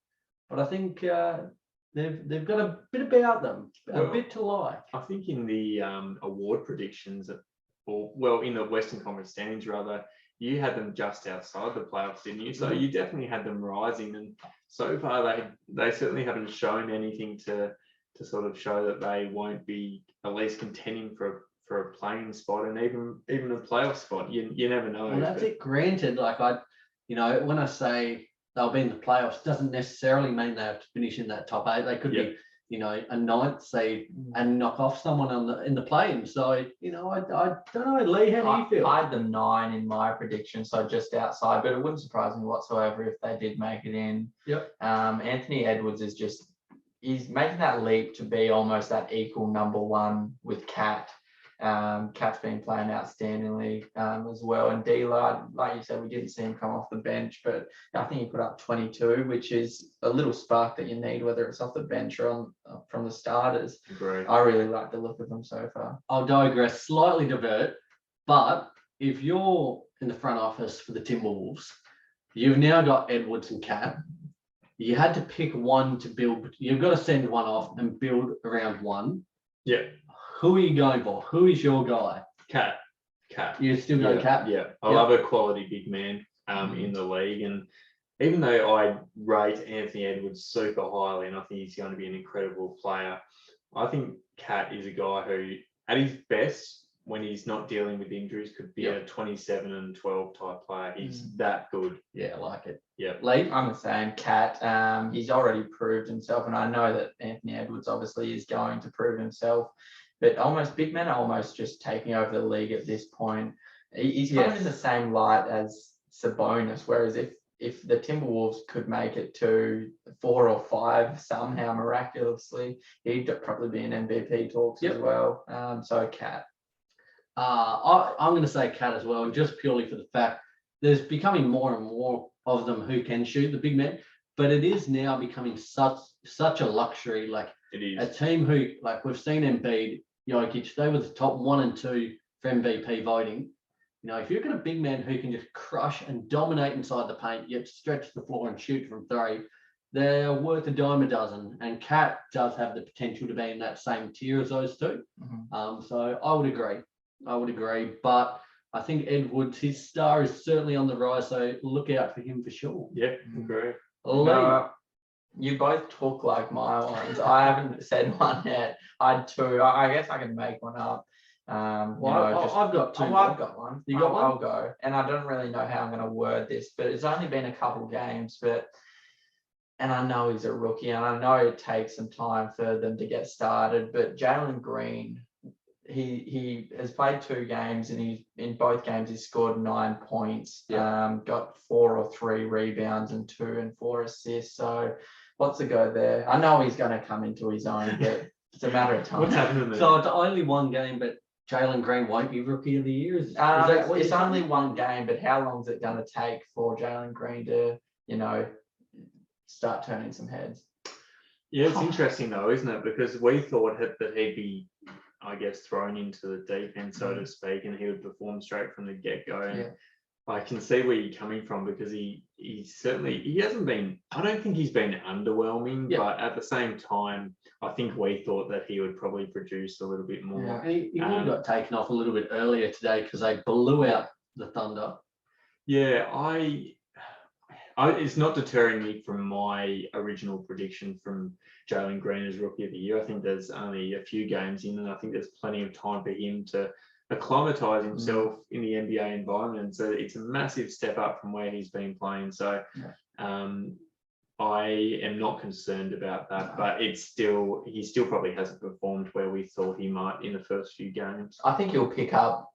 but I think they've got a bit about them, a bit to like. I think in the award predictions, in the Western Conference standings rather, you had them just outside the playoffs, didn't you? So you definitely had them rising, and so far they certainly haven't shown anything to sort of show that they won't be at least contending for a playing spot, and even a playoff spot. You never know. Well, that's it. Granted, like when I say they'll be in the playoffs, doesn't necessarily mean they have to finish in that top 8. They could be, a 9th seed and knock off someone in the play-in. So, I don't know, Lee, how do you feel? I had them 9 in my prediction, so just outside, but it wouldn't surprise me whatsoever if they did make it in. Yep. Anthony Edwards he's making that leap to be almost that equal number 1 with Cat. Cat's been playing outstandingly as well. And D'Lo, like you said, we didn't see him come off the bench, but I think he put up 22, which is a little spark that you need, whether it's off the bench or from the starters. Great. I really like the look of them so far. I'll digress, slightly divert, but if you're in the front office for the Timberwolves, you've now got Edwards and Cat. You had to pick one to build. You've got to send one off and build around one. Yeah. Who are you going for? Who is your guy? Cat. You're still going Cat? Yeah. I love a quality big man in the league. And even though I rate Anthony Edwards super highly and I think he's going to be an incredible player, I think Cat is a guy who, at his best, when he's not dealing with injuries, could be a 27 and 12 type player. He's that good. Yeah, I like it. Yeah. Lee? I'm the same. Cat. He's already proved himself, and I know that Anthony Edwards obviously is going to prove himself. But big men are almost just taking over the league at this point. He's kind of in the same light as Sabonis, whereas if the Timberwolves could make it to 4 or 5 somehow miraculously, he'd probably be in MVP talks as well. So Cat. I'm going to say Cat as well, just purely for the fact there's becoming more and more of them who can shoot, the big men, but it is now becoming such a luxury. Like It is. a team who, like we've seen Embiid, Jokic, they were the top 1 and 2 for MVP voting. If you've got a big man who can just crush and dominate inside the paint, yet stretch the floor and shoot from 3, they're worth a dime a dozen. And Cat does have the potential to be in that same tier as those two. So I would agree. But I think Ed Woods, his star is certainly on the rise. So look out for him for sure. Yeah, agree. You both took like my ones. I haven't said one yet. I had 2. I guess I can make one up. I've got 2. I've got one. You got one? I'll go. And I don't really know how I'm going to word this, but it's only been a couple games. And I know he's a rookie, and I know it takes some time for them to get started. But Jalen Green, he has played 2 games, and in both games he's scored 9 points. Got 4 or 3 rebounds and 2 and 4 assists. So what's the go there? I know he's going to come into his own, but it's a matter of time. What's happening there? So it's only 1 game, but Jalen Green won't be Rookie of the Year. Is it's only 1 game, but how long is it going to take for Jalen Green to, start turning some heads? Yeah, it's interesting though, isn't it? Because we thought that he'd be, I guess, thrown into the deep end, so to speak, and he would perform straight from the get-go. And I can see where you're coming from, because he hasn't been, I don't think he's been underwhelming, but at the same time, I think we thought that he would probably produce a little bit more. He would have got taken off a little bit earlier today because they blew out the Thunder. Yeah, it's not deterring me from my original prediction from Jalen Green as Rookie of the Year. I think there's only a few games in, and I think there's plenty of time for him to acclimatise himself in the NBA environment. So it's a massive step up from where he's been playing. So I am not concerned about that, but he still probably hasn't performed where we thought he might in the first few games. I think he'll pick up.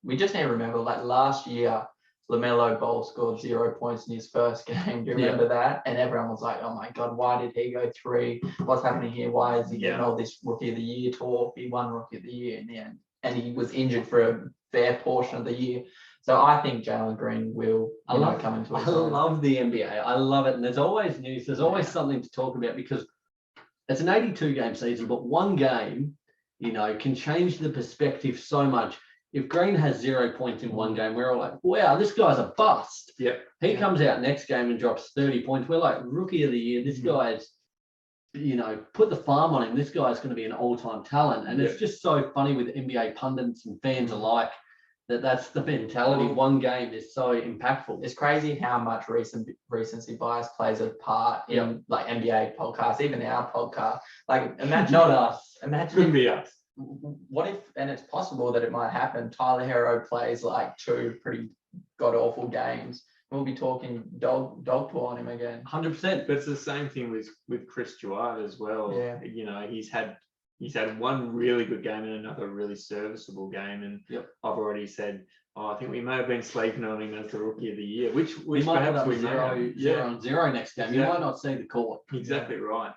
We just need to remember, like last year, LaMelo Ball scored 0 points in his first game. Do you remember that? And everyone was like, oh my God, why did he go 3? What's happening here? Why is he getting all this Rookie of the Year talk? He won Rookie of the Year in the end. And he was injured for a fair portion of the year. So I think Jalen Green will come into his own. I love the NBA. I love it. And there's always news. There's always something to talk about, because it's an 82-game season, but 1 game, can change the perspective so much. If Green has 0 points in 1 game, we're all like, wow, this guy's a bust. He comes out next game and drops 30 points. We're like, Rookie of the Year. This guy's, put the farm on him. This guy's going to be an all-time talent. And it's just so funny with NBA pundits and fans alike that's the mentality. 1 game is so impactful. It's crazy how much recency bias plays a part in like NBA podcasts, even our podcast. Like imagine not us. Imagine couldn't be us. What if, and it's possible that it might happen, Tyler Hero plays like 2 pretty god-awful games. We'll be talking dog pull on him again. 100%. But it's the same thing with Chris Duarte as well. He's had 1 really good game and another really serviceable game. And I've already said, I think we may have been sleeping on him as the Rookie of the Year, which might perhaps have we may. 0-0 next game. You might not see the court. Exactly right.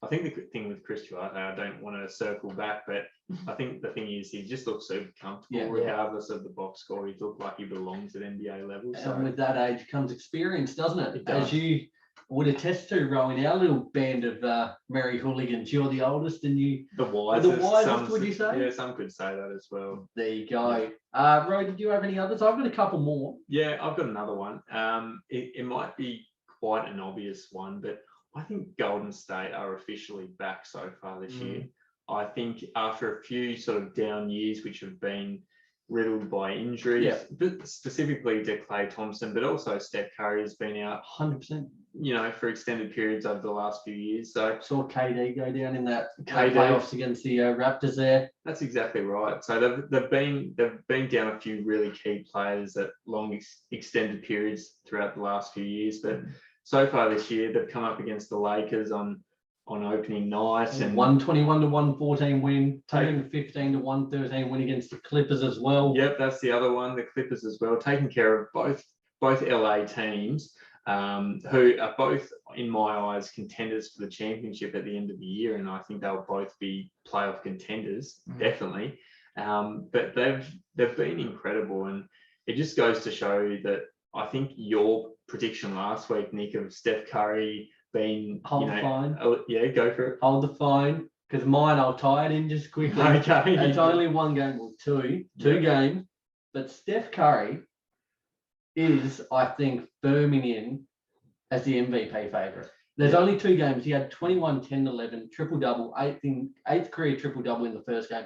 I think the thing with Chris Duarte, I don't want to circle back, but I think the thing is he just looks super comfortable regardless of the box score. He looked like he belongs at NBA level. So. And with that age comes experience, doesn't it? It does. As you would attest to, Rowan, our little band of merry hooligans. You're the oldest, and you the wisest. Would you say? Yeah, some could say that as well. There you go. Ro, did you have any others? I've got a couple more. Yeah, I've got another one. It might be quite an obvious one, but I think Golden State are officially back so far this year. I think after a few sort of down years, which have been riddled by injuries, but specifically to Klay Thompson, but also Steph Curry has been out 100%. For extended periods over the last few years. So saw KD go down in that playoffs against the Raptors there. That's exactly right. So they've been down a few really key players at long extended periods throughout the last few years, but so far this year they've come up against the Lakers on on opening night, and 121 to 114 win, 215 to 113 win against the Clippers as well. Yep, that's the other one, the Clippers as well, taking care of both LA teams, who are both, in my eyes, contenders for the championship at the end of the year, and I think they'll both be playoff contenders, definitely. But they've been incredible, and it just goes to show that I think your prediction last week, Nick, of Steph Curry being Hold the fine. Yeah, go for it. Hold the fine, because mine I'll tie it in just quickly. Okay. It's only one game, well, two games, but Steph Curry is, I think, firming in as the MVP favourite. There's only 2 games. He had 21, 10, 11, triple-double, eighth career triple-double in the first game.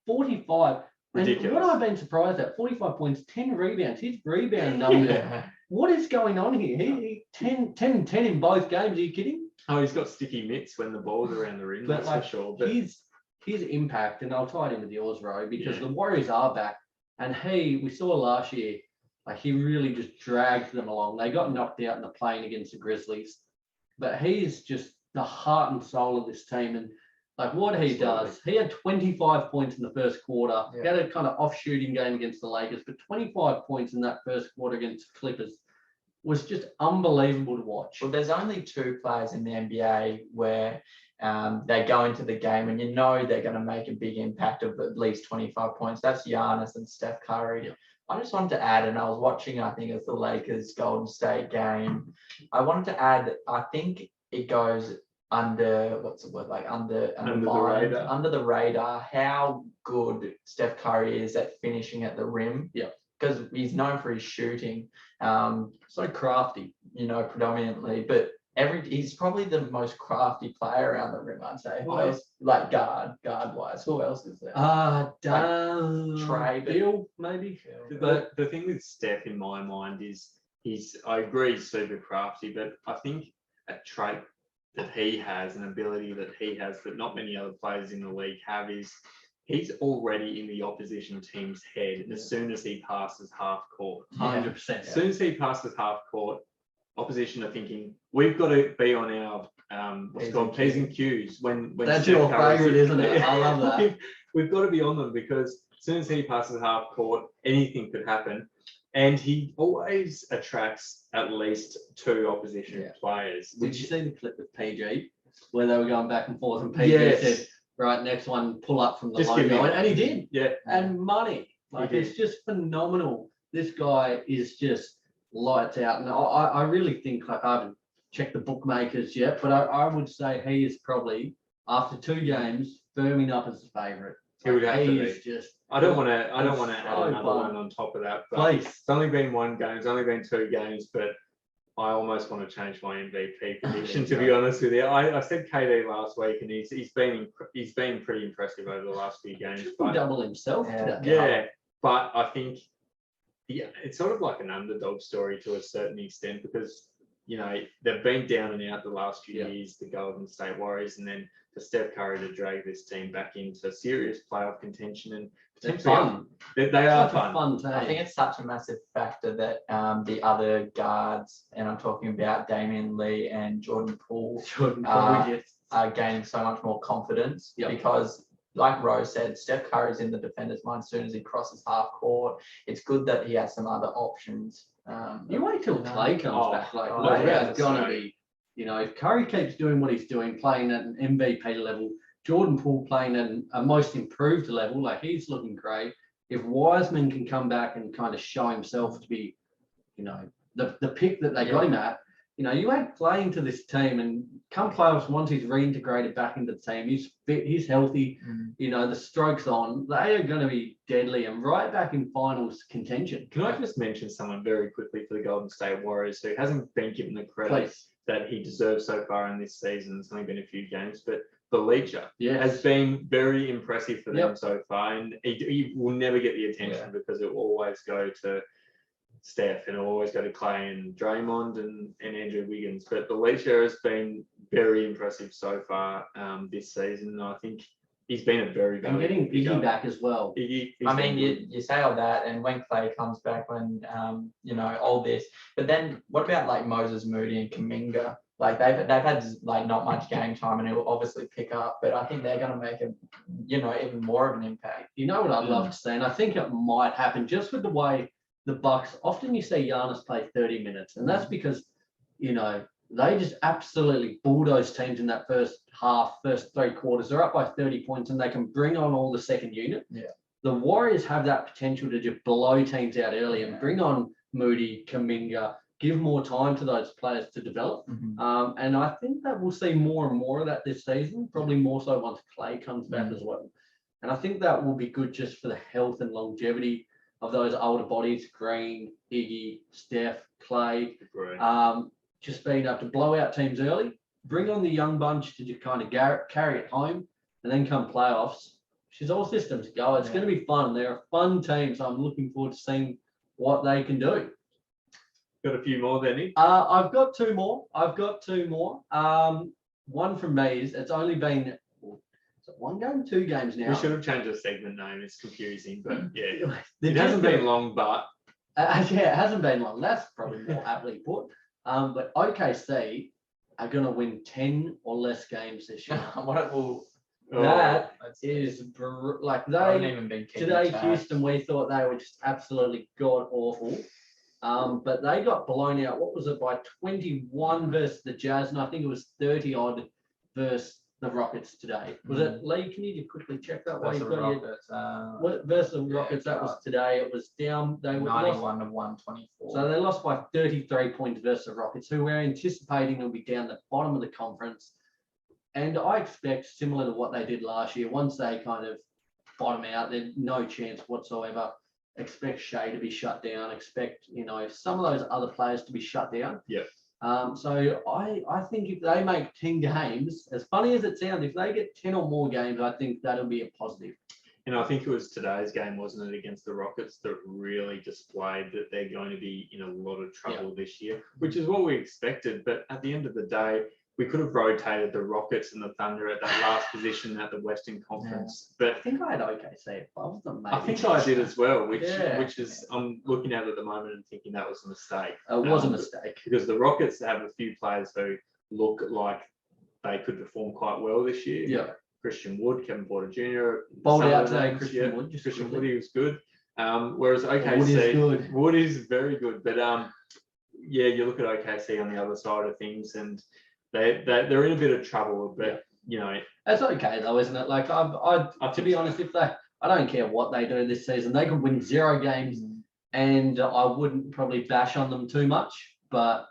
45. Ridiculous. And what I've been surprised at, 45 points, 10 rebounds. His rebound number, what is going on here? He 10 in both games. Are you kidding? Oh, he's got sticky mitts when the ball's around the rim, that's for sure. But his impact, and I'll tie it in with yours, Ro, because the Warriors are back. And we saw last year, like he really just dragged them along. They got knocked out in the plane against the Grizzlies. But he is just the heart and soul of this team. And like what he does, he had 25 points in the first quarter. He had a kind of off-shooting game against the Lakers, but 25 points in that first quarter against the Clippers was just unbelievable to watch. Well, there's only 2 players in the NBA where they go into the game and you know they're going to make a big impact of at least 25 points. That's Giannis and Steph Curry. Yeah. I just wanted to add, and I was watching, I think it's the Lakers Golden State game. I wanted to add, I think it goes under, what's the word, like under the radar, how good Steph Curry is at finishing at the rim. Yeah. Because he's known for his shooting. So crafty, predominantly, but he's probably the most crafty player around the rim, I'd say. Who else? Like guard wise, who else is there? Trey Bill, maybe. But the thing with Steph in my mind is I agree he's super crafty, but I think a trait that he has, an ability that he has that not many other players in the league have, is he's already in the opposition team's head as soon as he passes half court. 100%. As soon as he passes half court, opposition are thinking, we've got to be on our what's called P's and Q's when that's your favourite, isn't it? I love that. We've got to be on them, because as soon as he passes half court, anything could happen. And he always attracts at least 2 opposition players. Did you see the clip with PG where they were going back and forth, and PG said, right, next one, pull up from the logo, and he did. Yeah. And money. Like, it's just phenomenal. This guy is just lights out. And I really think, like, I haven't checked the bookmakers yet, but I would say he is probably, after 2 games, firming up as the favourite. He would have to be. Just, I don't want to add another one on top of that. But Please. It's only been 1 game. It's only been 2 games, but I almost want to change my MVP prediction, to be honest with you. I said KD last week, and he's been pretty impressive over the last few games. Double himself. Yeah, but I think it's sort of like an underdog story to a certain extent, because they've been down and out the last few years, the Golden State Warriors, and then for Steph Curry to drag this team back into serious playoff contention, and potentially fun. They are fun. I think it's such a massive factor that the other guards, and I'm talking about Damian Lee and Jordan Poole, are gaining so much more confidence because, like Rose said, Steph Curry's in the defender's mind as soon as he crosses half court. It's good that he has some other options. You wait till Clay comes back. It's gonna be. If Curry keeps doing what he's doing, playing at an MVP level, Jordan Poole playing at a most improved level, like he's looking great. If Wiseman can come back and kind of show himself to be, the pick that they got him at, you add Clay into this team, and come playoffs, once he's reintegrated back into the team, he's fit, he's healthy, the stroke's on, they are going to be deadly and right back in finals contention. Can I just mention someone very quickly for the Golden State Warriors who hasn't been given the credit that he deserves so far in this season? It's only been a few games, but Bleacher has been very impressive for them so far, and he will never get the attention because it will always go to Steph, and it'll always go to Clay and Draymond and Andrew Wiggins. But Bleacher has been very impressive so far this season, and I think he's been a very valuable. And getting Iggy back as well. You say all that, and when Clay comes back, when all this, but then what about like Moses Moody and Kuminga? Like they've had like not much game time, and it will obviously pick up. But I think they're going to make a, even more of an impact. You know what I'd love to see, and I think it might happen just with the way the Bucks. Often you see Giannis play 30 minutes, and that's because they just absolutely bulldoze teams in that first half, first 3 quarters. They're up by 30 points, and they can bring on all the second unit. Yeah. The Warriors have that potential to just blow teams out early and bring on Moody, Kuminga, give more time to those players to develop. And I think that we'll see more and more of that this season, probably more so once Clay comes back as well. And I think that will be good just for the health and longevity of those older bodies, Green, Iggy, Steph, Clay, just being able to blow out teams early, bring on the young bunch to just kind of carry it home, and then come playoffs. She's all systems go. It's going to be fun. They're a fun team, so I'm looking forward to seeing what they can do. Got a few more then, Nick? I've got 2 more. One from me is it's only been 1 game, 2 games now. We should have changed the segment name. It's confusing, but yeah, it hasn't been long, but yeah, it hasn't been long. That's probably more aptly put. But OKC are going to win 10 or less games this year. That is like today, Houston, we thought they were just absolutely god awful. But they got blown out. What was it, by 21 versus the Jazz? And I think it was 30 odd versus the Rockets today. Was it, Lee? Can you just quickly check that? Versus the Rockets. Versus the Rockets, that was today. It was down. They were 91 to 124. So they lost by 33 points versus the Rockets, who we're anticipating will be down the bottom of the conference. And I expect similar to what they did last year. Once they kind of bottom out, there's no chance whatsoever. Expect Shea to be shut down. Expect some of those other players to be shut down. Yep. So I think if they make 10 games, as funny as it sounds, if they get 10 or more games, I think that'll be a positive. And I think it was today's game, wasn't it, against the Rockets, that really displayed that they're going to be in a lot of trouble this year, which is what we expected. But at the end of the day, we could have rotated the Rockets and the Thunder at that last position at the Western Conference. But I think I had OKC above them, maybe. I think I did as well, which is I'm looking at it at the moment and thinking that was a mistake. It was a mistake. Because the Rockets have a few players who look like they could perform quite well this year. Yeah. Christian Wood, Kevin Porter Jr. Bowled out today, Christian Wood. Christian Wood, he was good. Whereas OKC, Wood is very good. But you look at OKC on the other side of things, and they're in a bit of trouble. But that's okay though, isn't it? Like I to be honest, I don't care what they do this season, they could win 0 games, and I wouldn't probably bash on them too much. But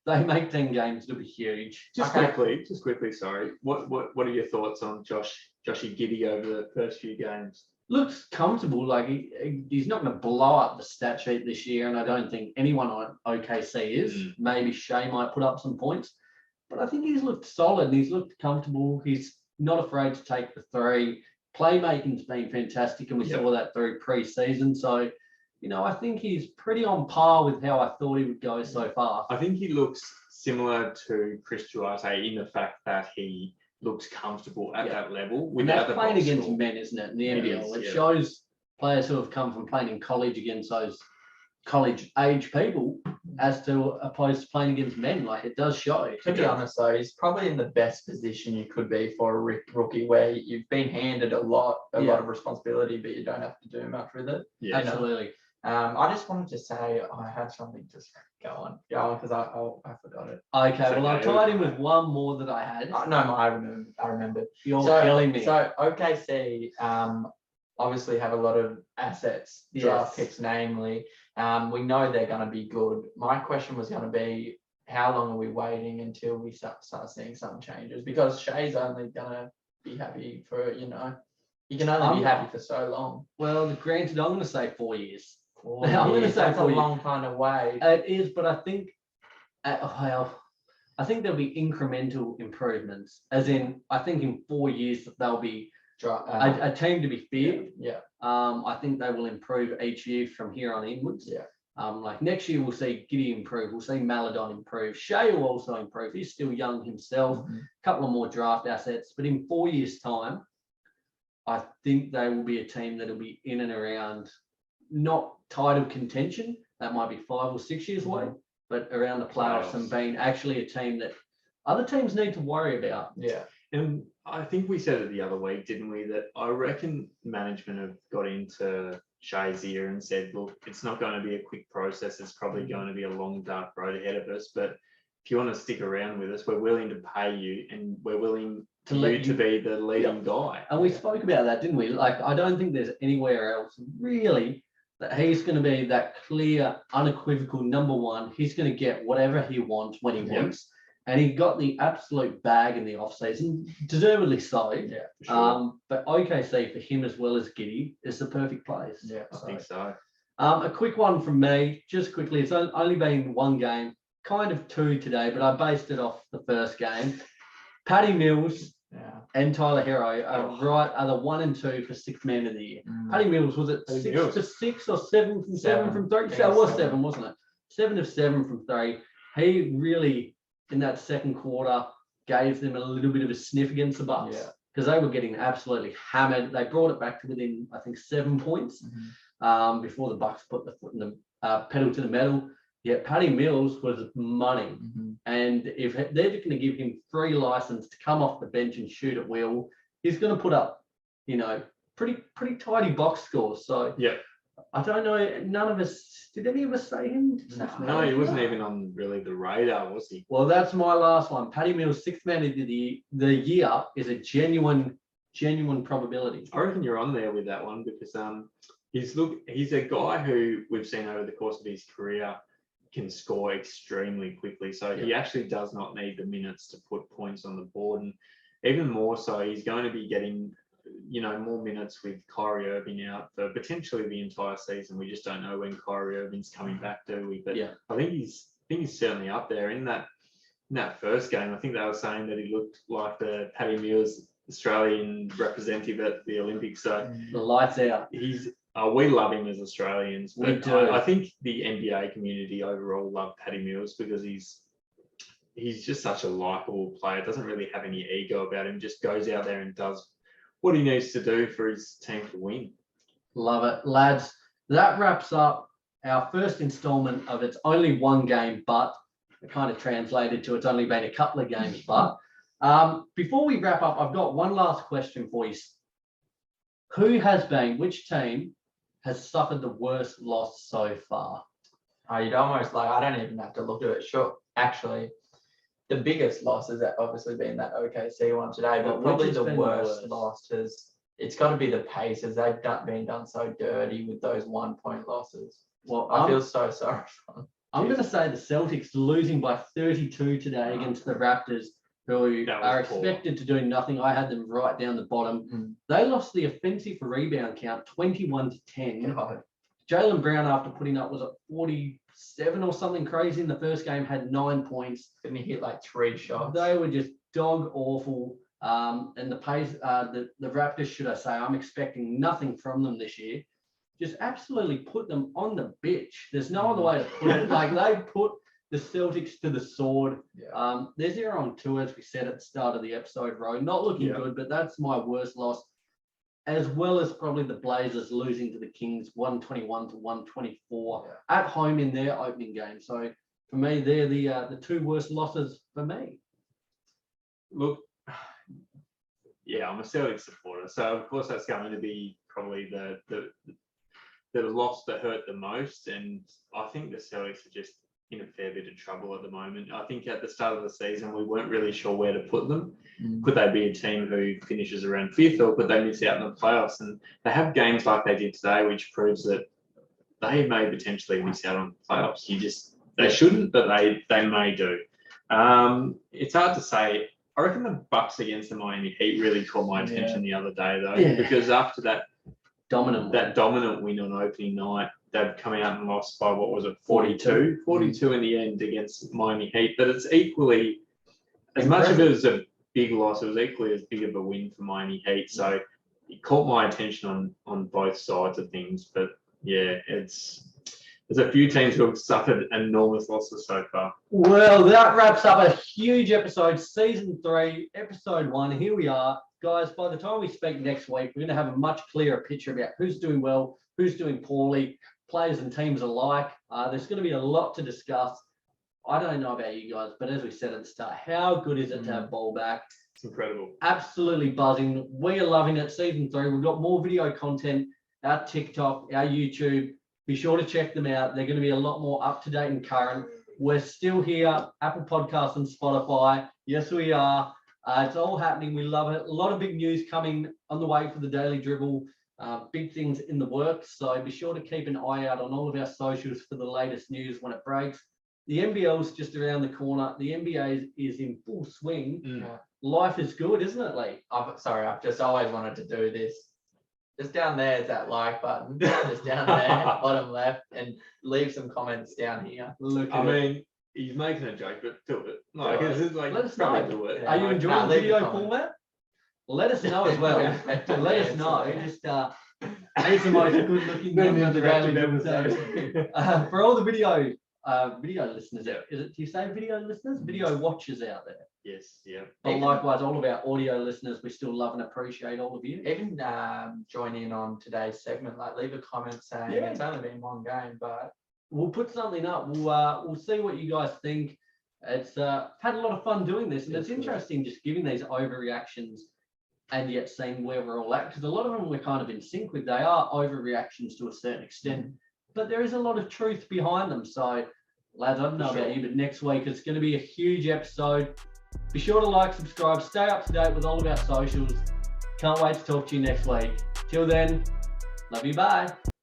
they make 10 games to be huge. Just quickly, sorry. What are your thoughts on Joshy Giddey over the first few games? Looks comfortable. Like he's not going to blow up the stat sheet this year, and I don't think anyone on OKC is. Maybe Shea might put up some points, but I think he's looked solid and he's looked comfortable. He's not afraid to take the 3. Playmaking's been fantastic, and we saw that through pre-season. So, I think he's pretty on par with how I thought he would go so far. I think he looks similar to Chris Duarte in the fact that he looks comfortable at that level. And that's playing against men, isn't it? In the NBL, it shows players who have come from playing in college against those college-age people, as to opposed to playing against men. Like, it does show. To be honest, though, he's probably in the best position you could be for a rookie, where you've been handed a lot of responsibility, but you don't have to do much with it. Yeah, absolutely. I just wanted to say I had something to go on because I forgot it. Okay, well, I tied in with one more that I had. No, I remember. You're killing me. So OKC obviously have a lot of assets, draft picks, namely. We know they're going to be good. My question was going to be, how long are we waiting until we start seeing some changes? Because Shea's only going to be happy for, you can only be happy for so long. Well, granted, I'm going to say 4 years. I'm going to say that's a long kind of way. It is, but I think, I think there'll be incremental improvements. As in, I think in 4 years they'll be a team to be feared. Yeah. I think they will improve each year from here on inwards. Yeah. Like next year we'll see Giddey improve. We'll see Maladon improve. Shea will also improve. He's still young himself. A couple of more draft assets, but in 4 years' time, I think they will be a team that will be in and around, not title contention. That might be 5 or 6 years away, but around the playoffs and being actually a team that other teams need to worry about. Yeah. And I think we said it the other week, didn't we? That I reckon management have got into Shay's ear and said, look, it's not going to be a quick process. It's probably going to be a long, dark road ahead of us. But if you want to stick around with us, we're willing to pay you and we're willing to let you be the leading guy. And we spoke about that, didn't we? Like, I don't think there's anywhere else really that he's going to be that clear, unequivocal number one. He's going to get whatever he wants when he wants. And he got the absolute bag in the off-season, deservedly so. Yeah, for sure. But OKC for him as well as Giddy is the perfect place. Yeah, I think so. A quick one from me, just quickly. It's only been one game, kind of two today, but I based it off the first game. Paddy Mills and Tyler Hero are the 1 and 2 for sixth man of the year. Paddy Mills, was it 6 for 6 or 7 from 7 from 3? So it was 7, wasn't it? 7 of 7 from 3. He really, in that second quarter, gave them a little bit of a sniff against the Bucks because they were getting absolutely hammered. They brought it back to within, I think, 7 points before the Bucks put the foot in the pedal to the metal. Yet Paddy Mills was money. And if they're going to give him free license to come off the bench and shoot at will, he's going to put up, pretty tidy box scores. So I don't know. None of us, did any of us say him? No, he wasn't even on really the radar, was he? Well, that's my last one. Paddy Mills, sixth man of the year is a genuine probability. I reckon you're on there with that one because he's a guy who we've seen over the course of his career can score extremely quickly. So he actually does not need the minutes to put points on the board. And even more so, he's going to be getting, more minutes with Kyrie Irving out for potentially the entire season. We just don't know when Kyrie Irving's coming back, do we? But I think he's certainly up there in that first game. I think they were saying that he looked like the Paddy Mills Australian representative at the Olympics. So the lights out. We love him as Australians, but We do. I think the NBA community overall love Paddy Mills because he's just such a likable player. Doesn't really have any ego about him. Just goes out there and does what he needs to do for his team to win. Love it, lads. That wraps up our first installment of It's Only One Game, but it kind of translated to it's only been a couple of games. But before we wrap up, I've got one last question for you. Which team has suffered the worst loss so far? You'd almost I don't even have to look at it. Sure, actually, the biggest loss has obviously been that OKC one today, but probably the worst loss it's got to be the Pacers. They've been done so dirty with those 1 point losses. Well, I feel so sorry for them. I'm going to say the Celtics losing by 32 today against the Raptors, who are expected to do nothing. I had them right down the bottom. They lost the offensive rebound count 21-10. Jaylen Brown, after putting up, was at 47 or something crazy in the first game, had 9 points. Didn't he hit 3 shots? They were just dog awful. And the Raptors, should I say, I'm expecting nothing from them this year. Just absolutely put them on the bitch. There's no other way to put it. They put the Celtics to the sword. They're 0-2, as we said at the start of the episode, Ro. Not looking good, but that's my worst loss, as well as probably the Blazers losing to the Kings 121-124 at home in their opening game. So for me, they're the two worst losses for me. Look, I'm a Celtics supporter, so of course that's going to be probably the loss that hurt the most. And I think the Celtics are just in a fair bit of trouble at the moment. I think at the start of the season, we weren't really sure where to put them. Could they be a team who finishes around 5th, or could they miss out in the playoffs? And they have games like they did today, which proves that they may potentially miss out on the playoffs. They shouldn't, but they may do. It's hard to say. I reckon the Bucks against the Miami Heat really caught my attention the other day, though, because after that dominant win on opening night, they've come out and lost by, 42 in the end against Miami Heat. But it's equally, as much of it as a big loss, it was equally as big of a win for Miami Heat. So it caught my attention on both sides of things. But there's a few teams who have suffered enormous losses so far. Well, that wraps up a huge episode, season 3, episode 1. Here we are. Guys, by the time we speak next week, we're going to have a much clearer picture about who's doing well, who's doing poorly, players and teams alike. There's going to be a lot to discuss. I don't know about you guys, but as we said at the start, how good is it to have ball back? It's incredible. Absolutely buzzing. We are loving it. Season 3, we've got more video content, our TikTok, our YouTube. Be sure to check them out. They're going to be a lot more up to date and current. We're still here, Apple Podcasts and Spotify. Yes, we are. It's all happening. We love it. A lot of big news coming on the way for the Daily Dribble. Big things in the works. So be sure to keep an eye out on all of our socials for the latest news when it breaks. The NBL is just around the corner. The NBA is in full swing. Life is good, isn't it, Lee? I've just always wanted to do this. Just down there is that like button. Just down there, bottom left, and leave some comments down here. I mean, he's making a joke, but do it. Like, it's like, let us know. do it. Are you enjoying the video format? Let us know as well. Let us know. Just he's the most good-looking member of the Daily Dribble. For all the video listeners out, do you say video listeners? Video watchers out there. Yes, yeah. But likewise, all of our audio listeners, we still love and appreciate all of you. Even join in on today's segment, like leave a comment saying it's only been one game, but we'll put something up. We'll see what you guys think. It's had a lot of fun doing this, and it's interesting just giving these overreactions and yet seeing where we're all at, because a lot of them we're kind of in sync with. They are overreactions to a certain extent, but there is a lot of truth behind them. So, lads, I don't know about you, but next week it's going to be a huge episode. Be sure to like, subscribe, stay up to date with all of our socials. Can't wait to talk to you next week. Till then, love you, bye.